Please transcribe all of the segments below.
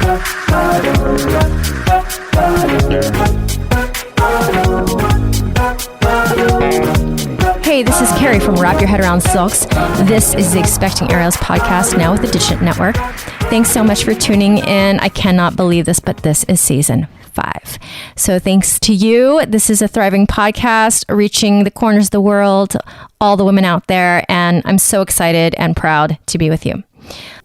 Hey, this is Carrie from Wrap Your Head Around Silks. This is the Expecting Ariels podcast, now with the Digit Network. Thanks so much for tuning in. I cannot believe this, but this is season 5. So thanks to you. This is a thriving podcast, reaching the corners of the world, all the women out there, and I'm so excited and proud to be with you.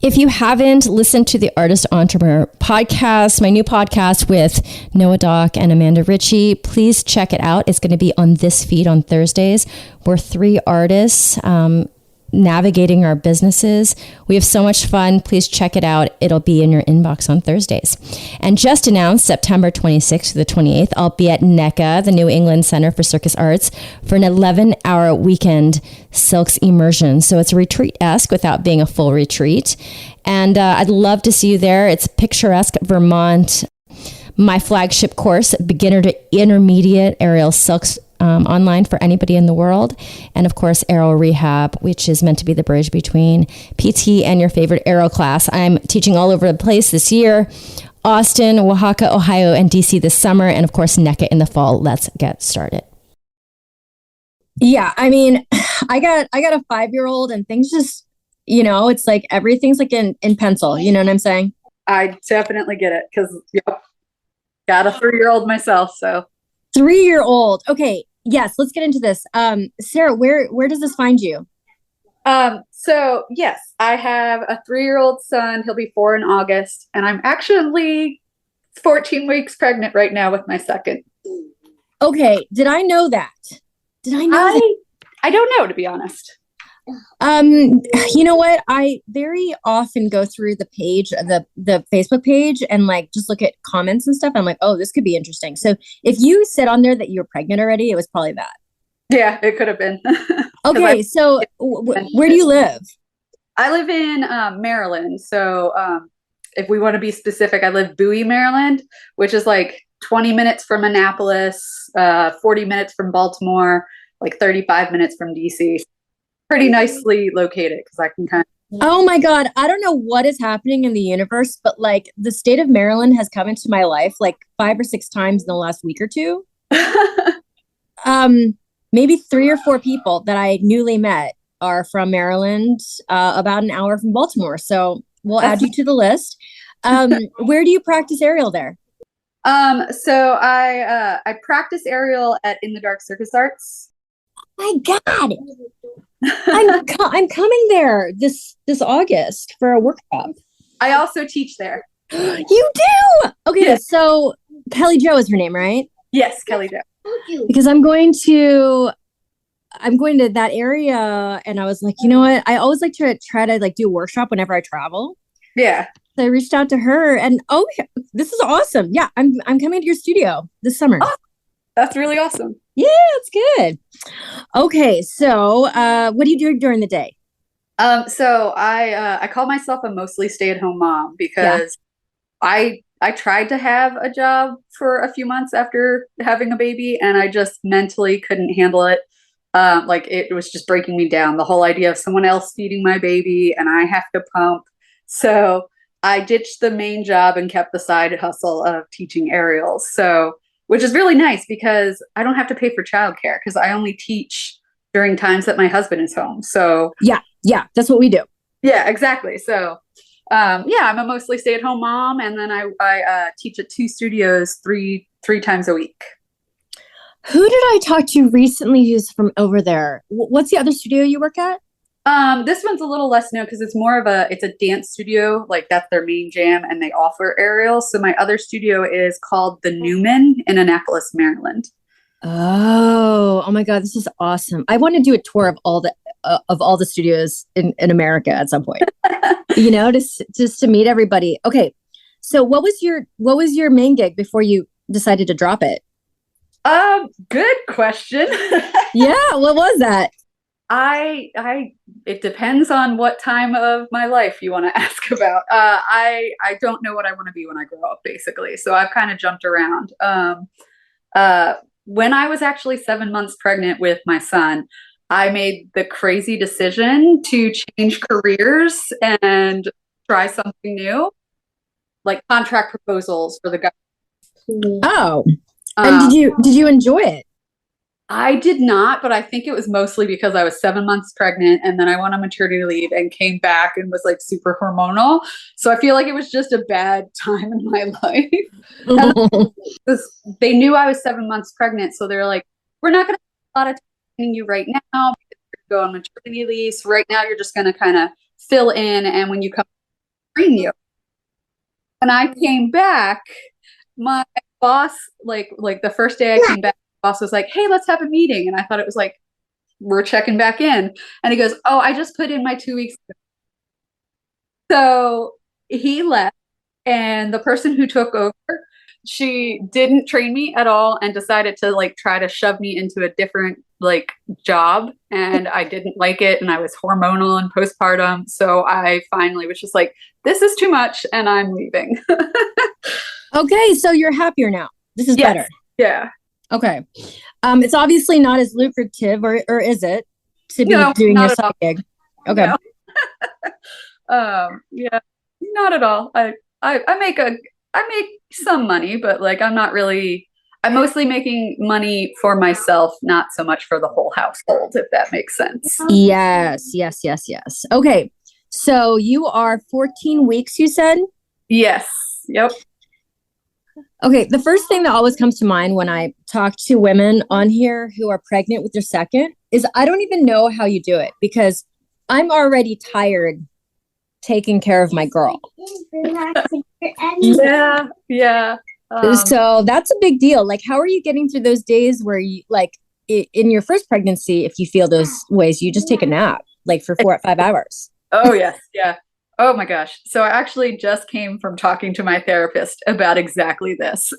If you haven't listened to the Artist Entrepreneur podcast, my new podcast with Noah Dock and Amanda Ritchie, please check it out. It's going to be on this feed on Thursdays. We're 3 artists navigating our businesses. We have so much fun. Please check it out. It'll be in your inbox on Thursdays. And just announced September 26th to the 28th, I'll be at NECA, the New England Center for Circus Arts, for an 11-hour weekend silks immersion. So it's a retreat-esque without being a full retreat. And I'd love to see you there. It's picturesque Vermont. My flagship course, beginner to intermediate aerial silks, online for anybody in the world. And of course, Aero Rehab, which is meant to be the bridge between PT and your favorite aero class. I'm teaching all over the place this year. Austin, Oaxaca, Ohio, and DC this summer. And of course, NECA in the fall. Let's get started. Yeah, I mean, I got a 5-year-old and things just, it's like everything's like in pencil. You know what I'm saying? I definitely get it because, got a 3-year-old myself. So 3-year-old. Okay. Yes, let's get into this. Sarah, where does this find you? So yes, I have a 3-year-old son. He'll be 4 in August, and I'm actually 14 weeks pregnant right now with my second. Okay. Did I know that? I don't know, to be honest. You know what? I very often go through the page, the Facebook page, and just look at comments and stuff. I'm like, oh, this could be interesting. So if you said on there that you were pregnant already, it was probably that. Yeah, it could have been. Okay. So where do you live? I live in Maryland. So if we want to be specific, I live Bowie, Maryland, which is like 20 minutes from Annapolis, 40 minutes from Baltimore, like 35 minutes from DC. Pretty nicely located because I can kind of. Oh my God. I don't know what is happening in the universe, but the state of Maryland has come into my life 5 or 6 times in the last week or two. Maybe 3 or 4 people that I newly met are from Maryland, about an hour from Baltimore. So we'll add you to the list. Where do you practice aerial there? So I practice aerial at In the Dark Circus Arts. My God. I'm coming there this August for a workshop. I also teach there. You do? Okay, yes. So Kelly Jo is her name, right? Yes, Kelly Jo. Because I'm going to that area, and I was like, you know what? I always like to try to do a workshop whenever I travel. Yeah. So I reached out to her, and this is awesome. Yeah, I'm coming to your studio this summer. Oh, that's really awesome. Yeah, it's good. Okay, so what do you do during the day? So I call myself a mostly stay-at-home mom because I tried to have a job for a few months after having a baby, and I just mentally couldn't handle it. It was just breaking me down. The whole idea of someone else feeding my baby and I have to pump. So I ditched the main job and kept the side hustle of teaching aerials. So, which is really nice because I don't have to pay for childcare because I only teach during times that my husband is home. So yeah, that's what we do. Yeah, exactly. So, I'm a mostly stay-at-home mom, and then I teach at 2 studios three times a week. Who did I talk to recently who's from over there? What's the other studio you work at? This one's a little less known because it's more of it's a dance studio. That's their main jam, and they offer aerials. So my other studio is called the Newman in Annapolis, Maryland. Oh my God, this is awesome. I want to do a tour of all the studios in America at some point, just to meet everybody. Okay. So what was your main gig before you decided to drop it? Good question. Yeah. What was that? It depends on what time of my life you want to ask about. I don't know what I want to be when I grow up, basically. So I've kind of jumped around. When I was actually 7 months pregnant with my son, I made the crazy decision to change careers and try something new. like contract proposals for the government. Oh, and did you enjoy it? I did not, but I think it was mostly because I was 7 months pregnant and then I went on maternity leave and came back and was like super hormonal. So I feel like it was just a bad time in my life. And they knew I was 7 months pregnant. So they're like, we're not going to have a lot of time training you right now because you're going on maternity leave. So right now you're just going to kind of fill in. And when you come, train you. When I came back, my boss, like the first day I came back, boss was like, hey, let's have a meeting. And I thought it was like, we're checking back in. And he goes, oh, I just put in my 2 weeks. So he left. And the person who took over, she didn't train me at all and decided to like try to shove me into a different like job. And I didn't like it. And I was hormonal and postpartum. So I finally was just like, this is too much. And I'm leaving. Okay. So you're happier now. This is better. Yeah. Okay. It's obviously not as lucrative, or is it, to be doing your side gig? Okay. No. Yeah, not at all. I make some money, but like I'm mostly making money for myself, not so much for the whole household, if that makes sense. Yes. Okay. So you are 14 weeks, you said? Yes. Yep. Okay, the first thing that always comes to mind when I talk to women on here who are pregnant with their second is I don't even know how you do it, because I'm already tired taking care of my girl. Yeah. So that's a big deal. Like, how are you getting through those days where you, like, in your first pregnancy, if you feel those ways, you just take a nap, like for 4 or 5 hours? Oh, yes. Yeah. Oh my gosh. So I actually just came from talking to my therapist about exactly this.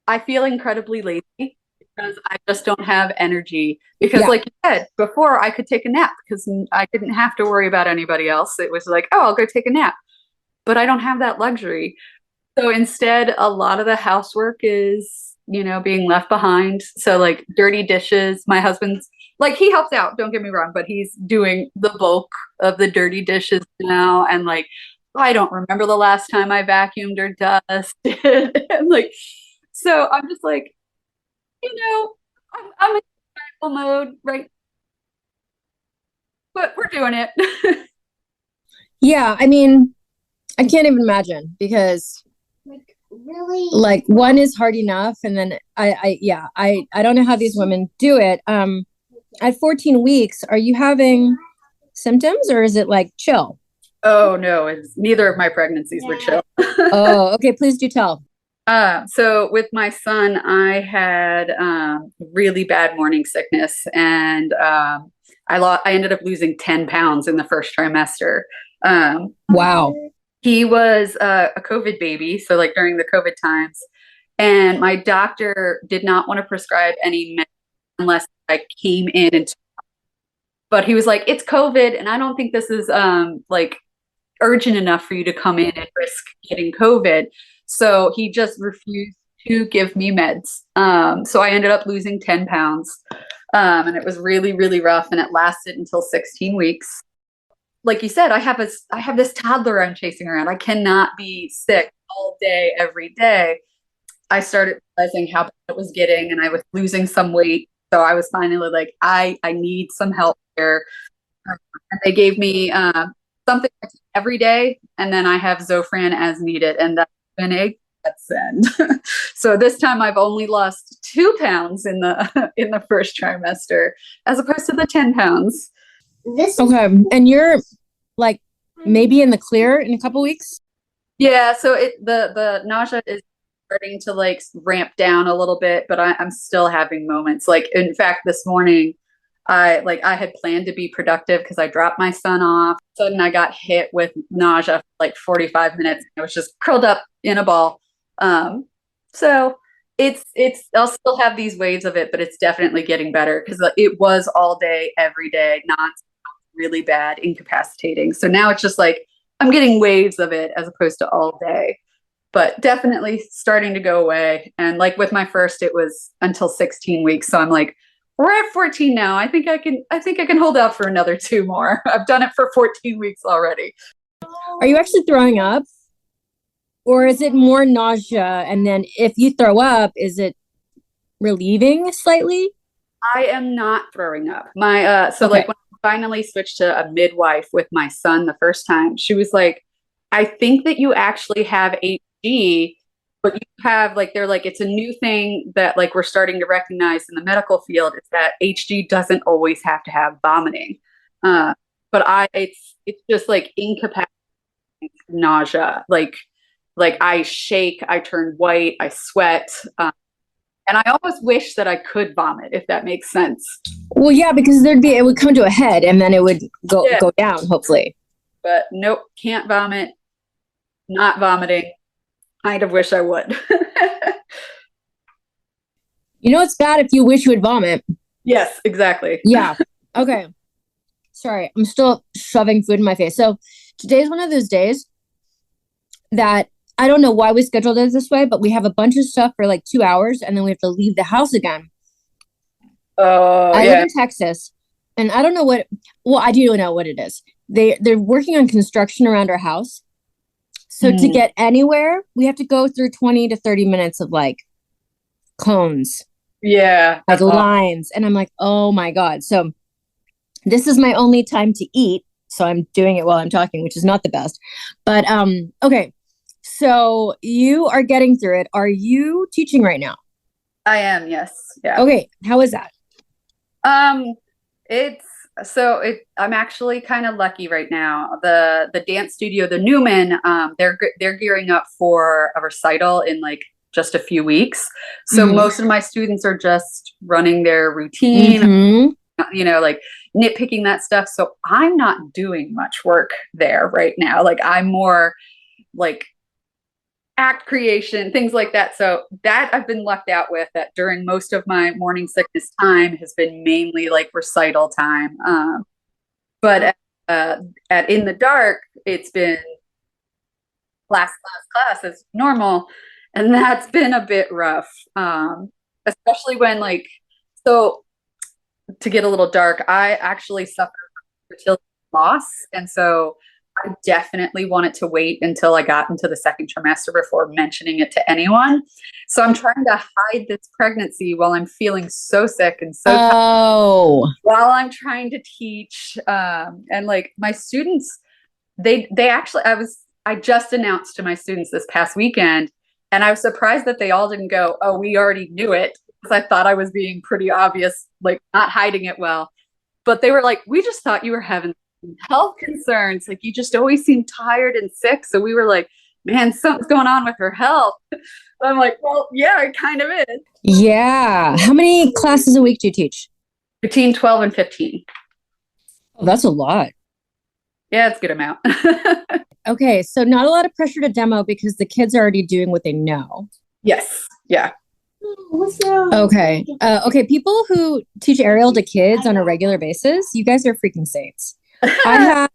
I feel incredibly lazy because I just don't have energy. Because like you said, before I could take a nap because I didn't have to worry about anybody else. It was like, oh, I'll go take a nap. But I don't have that luxury. So instead, a lot of the housework is, being left behind. So like dirty dishes, my husband's like, he helps out, don't get me wrong, but he's doing the bulk of the dirty dishes now. And like, I don't remember the last time I vacuumed or dusted. And like, so I'm just like, I'm in survival mode, right? But we're doing it. Yeah, I mean, I can't even imagine, because really, like, one is hard enough, and then I don't know how these women do it. At 14 weeks, are you having symptoms, or is it like chill? Oh no, it's neither of my pregnancies were chill. Oh, okay. Please do tell. So with my son, I had really bad morning sickness, and I ended up losing 10 pounds in the first trimester. Wow. He was a COVID baby, so like during the COVID times, and my doctor did not want to prescribe any meds unless I came in but he was like, it's COVID, and I don't think this is like urgent enough for you to come in and risk getting COVID. So he just refused to give me meds. So I ended up losing 10 pounds. And it was really, really rough, and it lasted until 16 weeks. Like you said, I have this toddler I'm chasing around. I cannot be sick all day, every day. I started realizing how bad it was getting, and I was losing some weight. So I was finally like, I need some help here. And they gave me something every day, and then I have Zofran as needed, and that's been a godsend. So this time I've only lost 2 pounds in the first trimester, as opposed to the 10 pounds. Okay, and you're like maybe in the clear in a couple weeks? Yeah, so the nausea is starting to like ramp down a little bit, but I'm still having moments. Like, in fact, this morning I had planned to be productive because I dropped my son off. Sudden I got hit with nausea for like 45 minutes. I was just curled up in a ball. So it's I'll still have these waves of it, but it's definitely getting better because it was all day, every day, not really bad, incapacitating. So now it's just like I'm getting waves of it as opposed to all day. But definitely starting to go away. And like with my first, it was until 16 weeks. So I'm like, we're at 14 now. I think I can hold out for another 2 more. I've done it for 14 weeks already. Are you actually throwing up? Or is it more nausea? And then if you throw up, is it relieving slightly? I am not throwing up. My so Okay. like when I finally switched to a midwife with my son the first time, she was like, I think that you actually have HG, but you have like they're like it's a new thing that like we're starting to recognize in the medical field is that HG doesn't always have to have vomiting. Uh, but it's just like incapacitating nausea. Like I shake, I turn white, I sweat. And I almost wish that I could vomit, if that makes sense. Well, yeah, because it would come to a head and then it would Yeah. go down, hopefully. But nope, can't vomit, not vomiting. Kind of wish I would. You know, it's bad if you wish you would vomit. Yes, exactly. Yeah. Okay. Sorry, I'm still shoving food in my face. So today's one of those days that I don't know why we scheduled it this way, but we have a bunch of stuff for like 2 hours and then we have to leave the house again. Oh, I yeah. live in Texas and I don't know I do know what it is. They're working on construction around our house. So to get anywhere, we have to go through 20 to 30 minutes of like cones. Yeah. Like lines. And I'm like, oh my God. So this is my only time to eat. So I'm doing it while I'm talking, which is not the best. But okay. So you are getting through it. Are you teaching right now? I am, yes. Yeah. Okay. How is that? I'm actually kind of lucky right now. The dance studio, the Newman, they're gearing up for a recital in like just a few weeks. So most of my students are just running their routine, like nitpicking that stuff. So I'm not doing much work there right now. Like I'm more like act creation, things like that. So that I've been lucked out with that during most of my morning sickness time has been mainly like recital time. But at In the Dark, it's been class as normal. And that's been a bit rough. Especially when so to get a little dark, I actually suffer from fertility loss. And so I definitely wanted to wait until I got into the second trimester before mentioning it to anyone. So I'm trying to hide this pregnancy while I'm feeling so sick and so tired, while I'm trying to teach. And like my students, they actually, I just announced to my students this past weekend, and I was surprised that they all didn't go, oh, we already knew it, because I thought I was being pretty obvious, like not hiding it well. But they were like, we just thought you were having health concerns. Like you just always seem tired and sick. So we were like, man, something's going on with her health. I'm like, well, yeah, it kind of is. Yeah. How many classes a week do you teach? Between 12 and 15. Oh, that's a lot. Yeah, it's a good amount. Okay. So not a lot of pressure to demo because the kids are already doing what they know. Yes. Yeah. Okay. Okay. People who teach aerial to kids on a regular basis, you guys are freaking saints. I have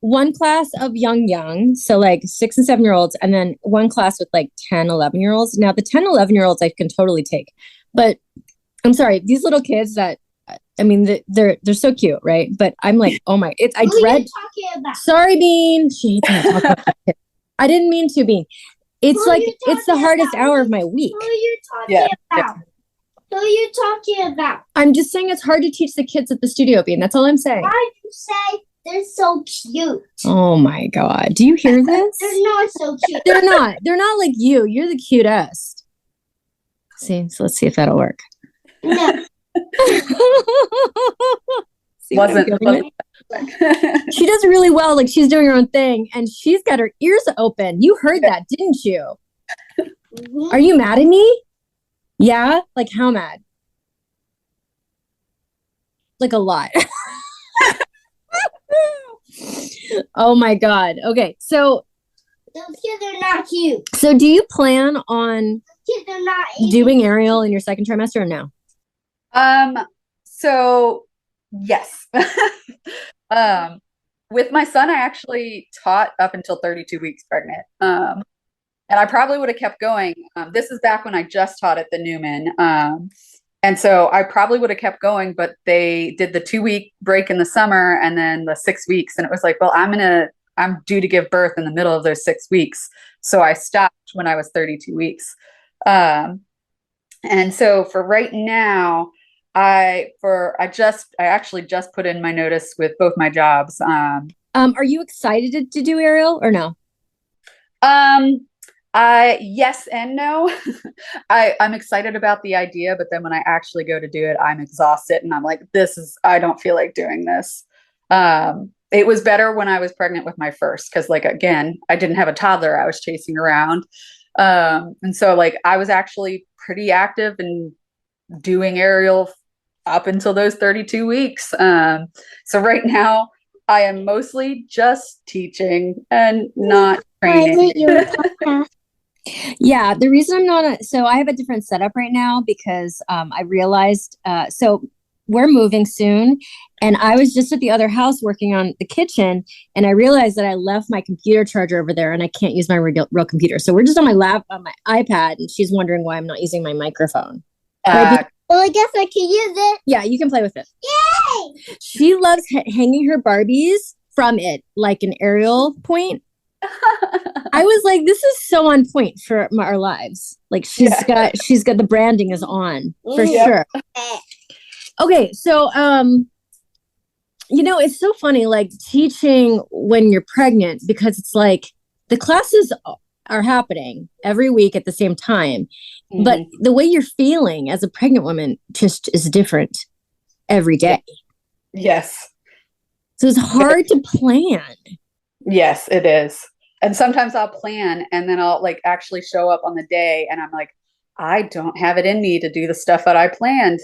one class of young, so like 6 and 7-year-olds, and then one class with like 10, 11-year-olds. Now the 10, 11-year-olds I can totally take, but I'm sorry, these little kids that, I mean, they're so cute, right? But I'm like, oh my, I dread. Sorry, Bean. She hates when I talk about that. I didn't mean to, Bean. It's like, it's the hardest hour of my week. Who are you talking about? Who are you talking about? I'm just saying it's hard to teach the kids at the studio, Bean. That's all I'm saying. Why do you say they're so cute? Oh my God. Do you hear this? They're not so cute. They're not. They're not like you. You're the cutest. See, so let's see if that'll work. No. Wasn't she does really well. Like she's doing her own thing and she's got her ears open. You heard that, didn't you? Mm-hmm. Are you mad at me? Yeah? Like how mad? Like a lot. Oh my God. Okay. So those kids are not cute. So do you plan on Kids are not doing aerial in your second trimester or no? So yes. With my son, I actually taught up until 32 weeks pregnant. And I probably would have kept going. This is back when I just taught at the Newman. And so I probably would have kept going, but they did the 2-week break in the summer and then the 6 weeks. And it was like, well, I'm going I'm due to give birth in the middle of those 6 weeks. So I stopped when I was 32 weeks. And so for right now, I actually just put in my notice with both my jobs. Are you excited to do aerial or no? Yes and no. I'm excited about the idea, but then when I actually go to do it, I'm exhausted and I'm like, I don't feel like doing this. It was better when I was pregnant with my first, because like, again, I didn't have a toddler I was chasing around. And so like I was actually pretty active in doing aerial up until those 32 weeks. So right now I am mostly just teaching and not training. Yeah, the reason I'm not, so I have a different setup right now because I realized, so we're moving soon. And I was just at the other house working on the kitchen. And I realized that I left my computer charger over there and I can't use my real computer. So we're just on my iPad. And she's wondering why I'm not using my microphone. Well, I guess I can use it. Yeah, you can play with it. Yay! She loves hanging her Barbies from it, like an aerial point. I was like, this is so on point for our lives. Like she's got the branding is on for sure. Okay, so it's so funny, like teaching when you're pregnant, because it's like the classes are happening every week at the same time, but the way you're feeling as a pregnant woman just is different every day. Yes. So it's hard to plan. Yes, it is. And sometimes I'll plan and then I'll like actually show up on the day and I'm like, I don't have it in me to do the stuff that I planned.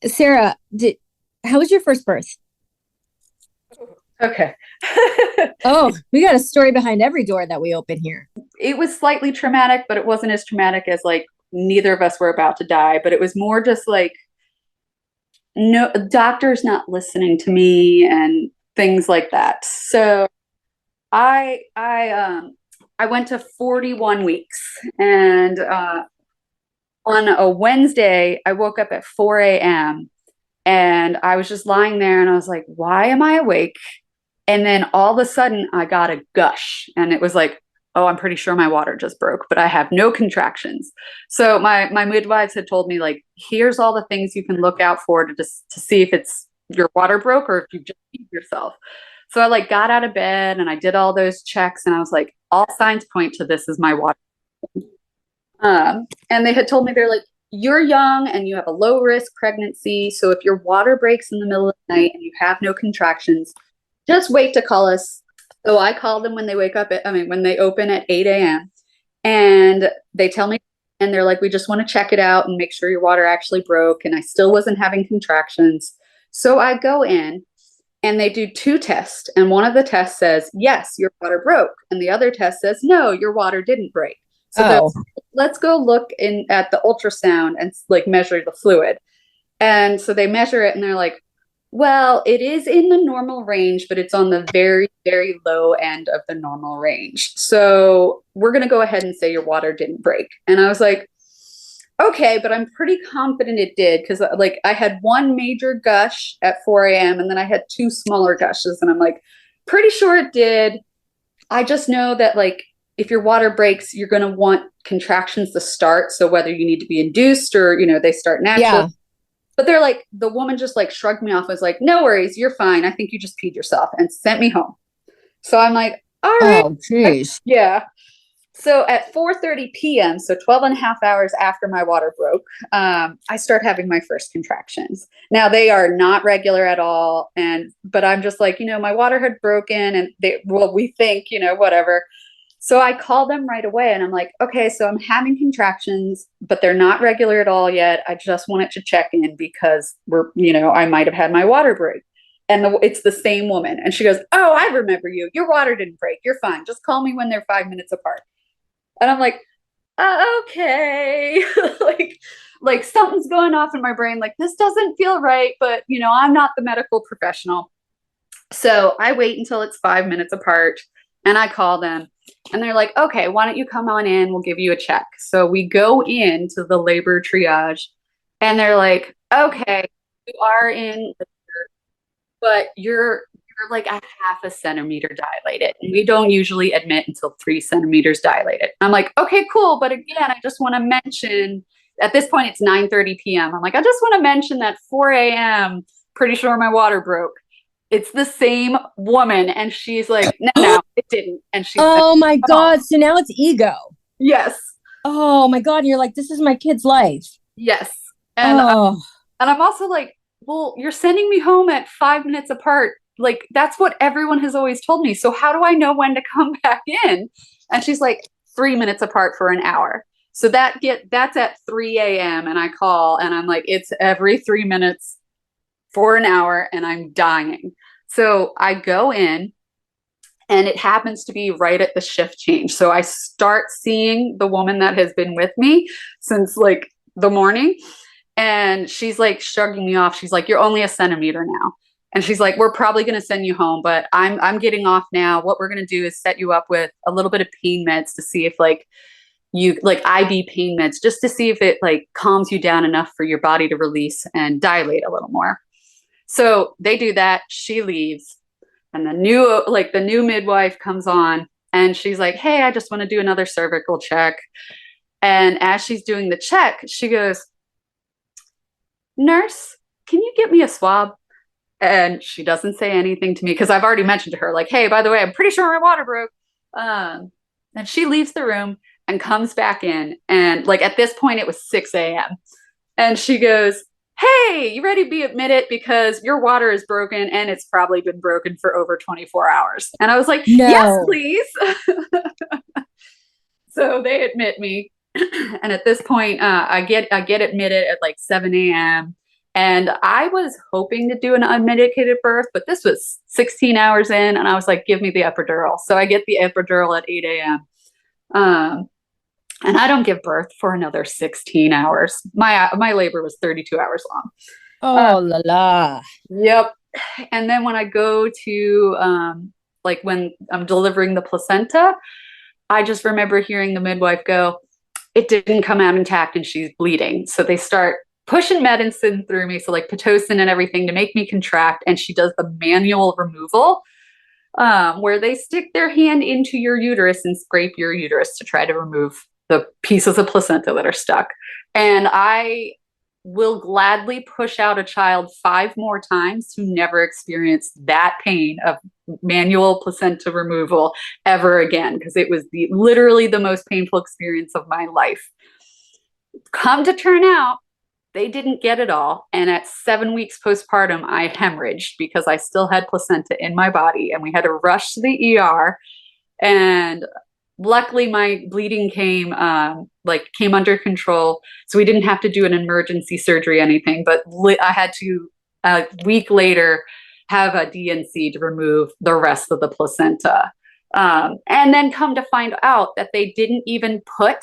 Sarah, how was your first birth? Okay. Oh, we got a story behind every door that we open here. It was slightly traumatic, but it wasn't as traumatic as like neither of us were about to die. But it was more just like, no, doctor's not listening to me and things like that. So I went to 41 weeks, and on a Wednesday, I woke up at 4 a.m. and I was just lying there and I was like, why am I awake? And then all of a sudden I got a gush and it was like, oh, I'm pretty sure my water just broke, but I have no contractions. So my midwives had told me, like, here's all the things you can look out for to see if it's your water broke or if you just peed yourself. So I like got out of bed and I did all those checks and I was like, all signs point to this is my water. And they had told me, they're like, you're young and you have a low risk pregnancy. So if your water breaks in the middle of the night and you have no contractions, just wait to call us. So I call them when they when they open at 8 a.m. and they tell me, and they're like, we just want to check it out and make sure your water actually broke. And I still wasn't having contractions. So I go in and they do 2 tests. And one of the tests says, yes, your water broke. And the other test says, no, your water didn't break. So let's go look at the ultrasound and like measure the fluid. And so they measure it and they're like, well, it is in the normal range, but it's on the very, very low end of the normal range. So we're going to go ahead and say your water didn't break. And I was like, okay, but I'm pretty confident it did, because like I had one major gush at 4 a.m. and then I had 2 smaller gushes. And I'm like, pretty sure it did. I just know that like if your water breaks, you're going to want contractions to start. So whether you need to be induced or, they start naturally. Yeah. But they're like, the woman just like shrugged me off, was like, no worries, you're fine. I think you just peed yourself, and sent me home. So I'm like, all right. Oh, geez. Yeah. So at 4:30 p.m., so 12 and a half hours after my water broke, I start having my first contractions. Now they are not regular at all. But I'm just like, my water had broken and we think, whatever. So I called them right away and I'm like, okay, so I'm having contractions, but they're not regular at all yet. I just wanted to check in because I might have had my water break. And it's the same woman. And she goes, oh, I remember you. Your water didn't break. You're fine. Just call me when they're 5 minutes apart. And I'm like, okay. like something's going off in my brain. Like, this doesn't feel right, but I'm not the medical professional. So I wait until it's 5 minutes apart and I call them. And they're like, okay, why don't you come on in? We'll give you a check. So we go into the labor triage and they're like, okay, you are in labor, but your you're like a half a centimeter dilated. And we don't usually admit until 3 centimeters dilated. I'm like, okay, cool. But again, I just want to mention at this point, it's 9:30 p.m. I'm like, I just want to mention that 4 a.m., pretty sure my water broke. It's the same woman. And she's like, no, it didn't. And she's like, Oh my God. So now it's ego. Yes. Oh my God. And you're like, this is my kid's life. Yes. And, and I'm also like, well, you're sending me home at 5 minutes apart. Like, that's what everyone has always told me. So how do I know when to come back in? And she's like, 3 minutes apart for an hour. So that's at 3 a.m. And I call and I'm like, it's every 3 minutes for an hour and I'm dying. So I go in and it happens to be right at the shift change. So I start seeing the woman that has been with me since like the morning. And she's like shrugging me off. She's like, you're only a centimeter now. And she's like, we're probably going to send you home, but I'm getting off now. What we're going to do is set you up with a little bit of pain meds to see if like you like IV pain meds, just to see if it like calms you down enough for your body to release and dilate a little more. So they do that. She leaves and the new midwife comes on and she's like, hey, I just want to do another cervical check. And as she's doing the check, she goes, nurse, can you get me a swab? And she doesn't say anything to me because I've already mentioned to her, like, hey, by the way, I'm pretty sure my water broke. And she leaves the room and comes back in. And like at this point, it was 6 a.m. And she goes, hey, you ready to be admitted because your water is broken and it's probably been broken for over 24 hours. And I was like, no. Yes, please. So they admit me. And at this point, I get admitted at like 7 a.m. And I was hoping to do an unmedicated birth, but this was 16 hours in. And I was like, give me the epidural. So I get the epidural at 8 a.m. And I don't give birth for another 16 hours. My labor was 32 hours long. Oh, la la. Yep. And then when I go to, like when I'm delivering the placenta, I just remember hearing the midwife go, it didn't come out intact and she's bleeding. So they start pushing medicine through me. So like Pitocin and everything to make me contract. And she does the manual removal, where they stick their hand into your uterus and scrape your uterus to try to remove the pieces of placenta that are stuck. And I will gladly push out a child 5 more times to never experience that pain of manual placenta removal ever again, because it was literally the most painful experience of my life. Come to turn out, they didn't get it all. And at 7 weeks postpartum, I hemorrhaged because I still had placenta in my body and we had to rush to the ER. And luckily my bleeding came under control. So we didn't have to do an emergency surgery or anything, but I had to a week later have a DNC to remove the rest of the placenta. And then come to find out that they didn't even put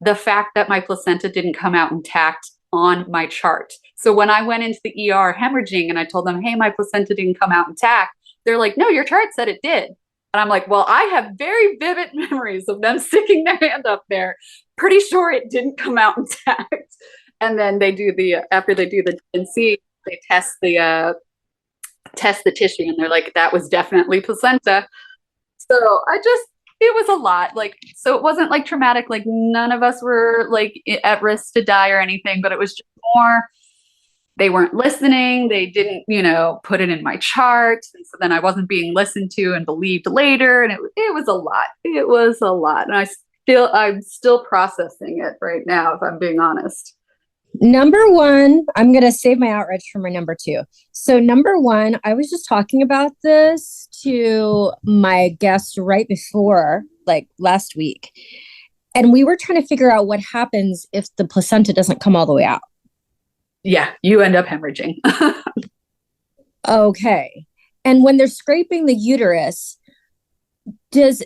the fact that my placenta didn't come out intact on my chart. So when I went into the ER hemorrhaging and I told them, hey, my placenta didn't come out intact, they're like, no, your chart said it did. And I'm like, well, I have very vivid memories of them sticking their hand up there. Pretty sure it didn't come out intact. And then after they do the DNC, they test the tissue and they're like, that was definitely placenta. So it was a lot. Like, so it wasn't like traumatic, like none of us were like at risk to die or anything, but it was just more, they weren't listening. They didn't, put it in my chart. And so then I wasn't being listened to and believed later. And it was a lot. It was a lot. And I'm still processing it right now, if I'm being honest. Number one, I'm going to save my outrage for my number 2. So number 1, I was just talking about this to my guest right before, like last week. And we were trying to figure out what happens if the placenta doesn't come all the way out. Yeah, you end up hemorrhaging. Okay. And when they're scraping the uterus, does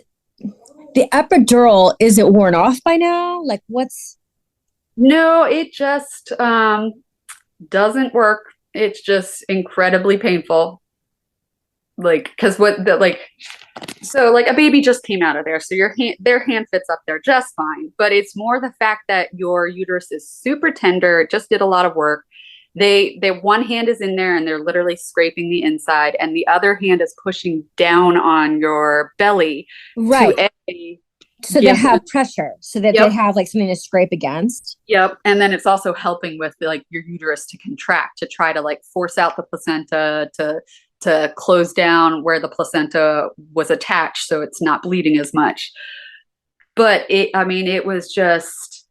the epidural, is it worn off by now? Like No, it just doesn't work. It's just incredibly painful. Like, because so like a baby just came out of there. So their hand fits up there just fine. But it's more the fact that your uterus is super tender. It just did a lot of work. they one hand is in there and they're literally scraping the inside, and the other hand is pushing down on your belly Right. to so they have pressure, so that Yep. they have like something to scrape against. Yep. And then it's also helping with like your uterus to contract, to try to like force out the placenta, to close down where the placenta was attached so it's not bleeding as much. But it was just,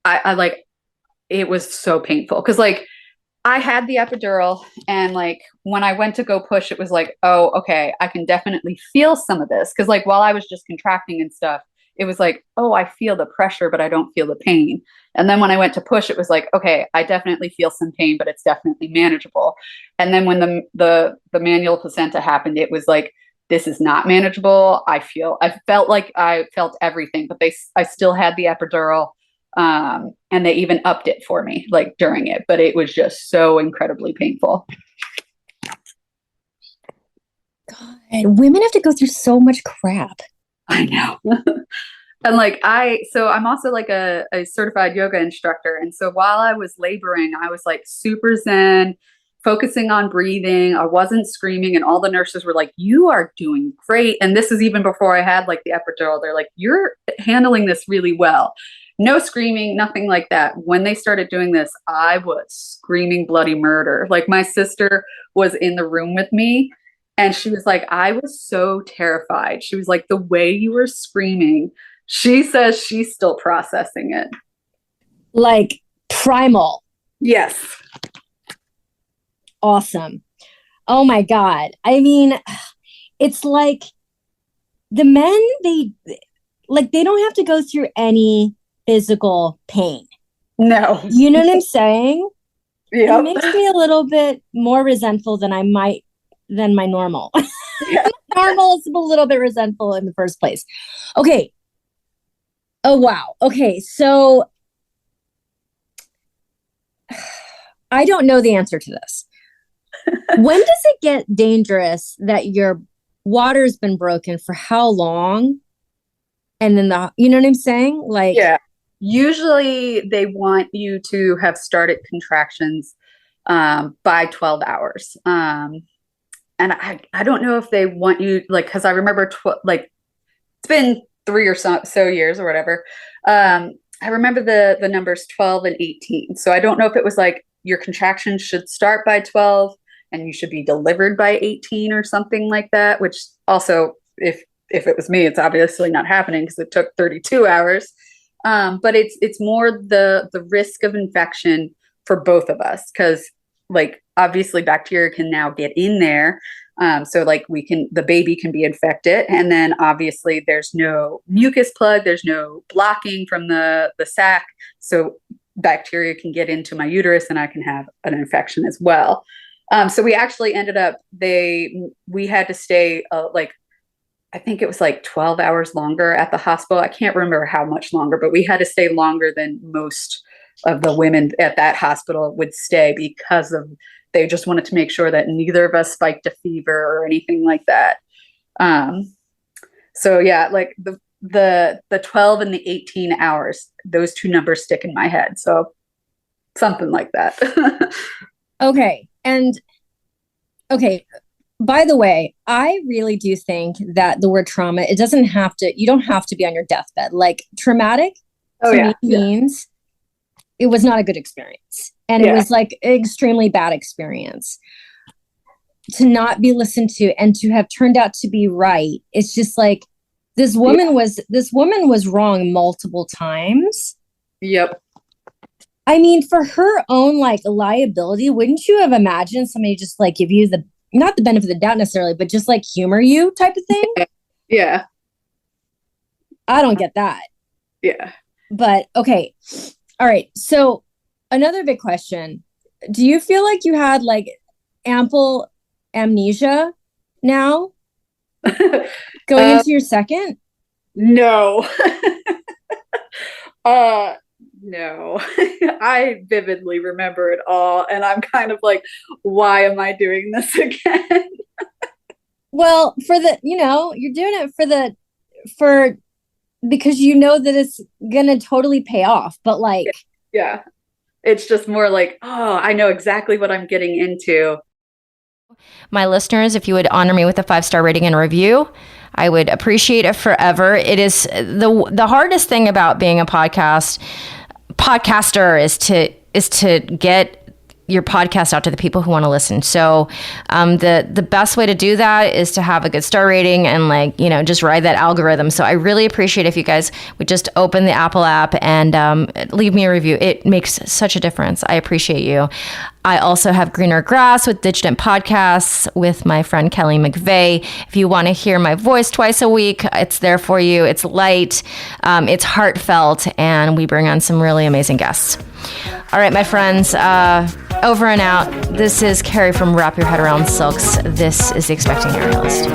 I like, it was so painful because like I had the epidural, and like when I went to go push, it was like, oh, okay, I can definitely feel some of this. Cause like while I was just contracting and stuff, it was like, oh, I feel the pressure, but I don't feel the pain. And then when I went to push, it was like, okay, I definitely feel some pain, but it's definitely manageable. And then when the manual placenta happened, it was like, this is not manageable. I felt like I felt everything, but I still had the epidural. And they even upped it for me like during it, but it was just so incredibly painful. God, women have to go through so much crap. I know. And like I'm also like a certified yoga instructor, and so while I was laboring, I was like super zen, focusing on breathing. I wasn't screaming, and all the nurses were like, you are doing great. And this is even before I had like the epidural. They're like, you're handling this really well. No screaming, nothing like that. When they started doing this, I was screaming bloody murder. Like my sister was in the room with me, and she was like, I was so terrified. She was like, the way you were screaming, she says she's still processing it. Like primal. Yes. Awesome. Oh my God. I mean, it's like the men, they don't have to go through any physical pain. No. You know what I'm saying? Yep. It makes me a little bit more resentful than my normal. Yeah. Normal is a little bit resentful in the first place. Okay. Oh, wow. Okay. So I don't know the answer to this. When does it get dangerous that your water's been broken for how long? And then you know what I'm saying? Like, yeah. Usually they want you to have started contractions by 12 hours. And I don't know if they want you, like, because I remember, like, it's been 3 or so years or whatever. I remember the numbers 12 and 18. So I don't know if it was like your contractions should start by 12 and you should be delivered by 18 or something like that, which also, if it was me, it's obviously not happening because it took 32 hours. But it's more the risk of infection for both of us, because like obviously bacteria can now get in there. So like the baby can be infected, and then obviously there's no mucus plug, there's no blocking from the sac, so bacteria can get into my uterus and I can have an infection as well. So we actually ended up we had to stay like I think it was like 12 hours longer at the hospital. I can't remember how much longer, but we had to stay longer than most of the women at that hospital would stay, because they just wanted to make sure that neither of us spiked a fever or anything like that. So yeah, like the 12 and the 18 hours, those two numbers stick in my head. So something like that. Okay. And okay. By the way, I really do think that the word trauma, you don't have to be on your deathbed. Like traumatic me means it was not a good experience. And it was like an extremely bad experience. To not be listened to and to have turned out to be right. It's just like this woman was wrong multiple times. Yep. I mean, for her own like liability, wouldn't you have imagined somebody just like give you not the benefit of the doubt necessarily, but just like humor you type of thing? Yeah. I don't get that. Yeah. But okay. All right. So another big question. Do you feel like you had like ample amnesia now going into your second? No. No. I vividly remember it all, and I'm kind of like, why am I doing this again? Well, you're doing it because you know that it's gonna totally pay off, but like, yeah. It's just more like, oh, I know exactly what I'm getting into. My listeners, if you would honor me with a 5-star rating and review, I would appreciate it forever. It is the hardest thing about being a podcaster is to get your podcast out to the people who want to listen. So the best way to do that is to have a good star rating and just ride that algorithm. So I really appreciate if you guys would just open the Apple app and leave me a review. It makes such a difference. I appreciate you. I also have Greener Grass with Digitant Podcasts with my friend Kelly McVeigh. If you want to hear my voice twice a week, it's there for you. It's light, it's heartfelt, and we bring on some really amazing guests. All right, my friends, over and out. This is Carrie from Wrap Your Head Around Silks. This is The Expecting Aerialist.